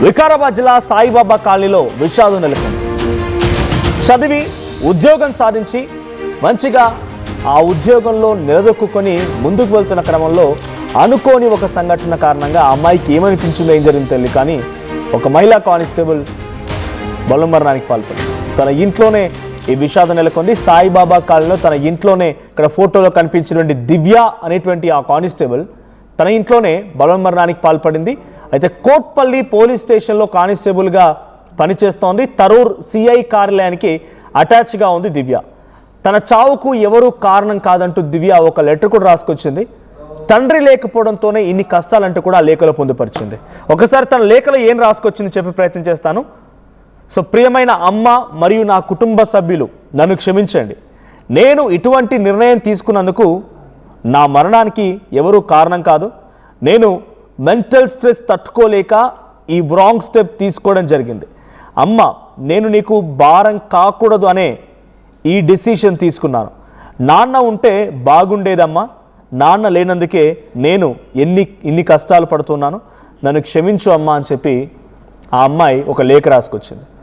వికారాబాద్ జిల్లా సాయిబాబా కాలనీలో విషాదం నెలకొంది. చదివి ఉద్యోగం సాధించి మంచిగా ఆ ఉద్యోగంలో నిలదొక్కుని ముందుకు వెళ్తున్న క్రమంలో అనుకోని ఒక సంఘటన కారణంగా ఆ అమ్మాయికి ఏమనిపించిందో ఏం జరిగింది తెలియదు, కానీ ఒక మహిళా కానిస్టేబుల్ బలమరణానికి పాల్పడింది. తన ఇంట్లోనే ఈ విషాదం నెలకొంది. సాయిబాబా కాలనీలో తన ఇంట్లోనే, ఇక్కడ ఫోటోలో కనిపించినటువంటి దివ్య అనేటువంటి ఆ కానిస్టేబుల్ తన ఇంట్లోనే బలమరణానికి పాల్పడింది. అయితే కోట్పల్లి పోలీస్ స్టేషన్లో కానిస్టేబుల్గా పనిచేస్తోంది. తరూర్ సిఐ కార్యాలయానికి అటాచ్గా ఉంది దివ్య. తన చావుకు ఎవరు కారణం కాదంటూ దివ్య ఒక లెటర్ కూడా రాసుకొచ్చింది. తండ్రి లేకపోవడంతోనే ఇన్ని కష్టాలంటూ కూడా ఆ లేఖలో పొందుపరిచింది. ఒకసారి తన లేఖలో ఏం రాసుకొచ్చింది చెప్పే ప్రయత్నం చేస్తాను. సో, ప్రియమైన అమ్మ మరియు నా కుటుంబ సభ్యులు, నన్ను క్షమించండి. నేను ఇటువంటి నిర్ణయం తీసుకున్నందుకు నా మరణానికి ఎవరు కారణం కాదు. నేను మెంటల్ స్ట్రెస్ తట్టుకోలేక ఈ రాంగ్ స్టెప్ తీసుకోవడం జరిగింది. అమ్మ, నేను నీకు భారం కాకూడదు అనే ఈ డెసిషన్ తీసుకున్నాను. నాన్న ఉంటే బాగుండేదమ్మా. నాన్న లేనందుకే నేను ఇన్ని కష్టాలు పడుతున్నాను. నన్ను క్షమించు అమ్మా అని చెప్పి ఆ అమ్మాయి ఒక లేఖ రాసుకొచ్చింది.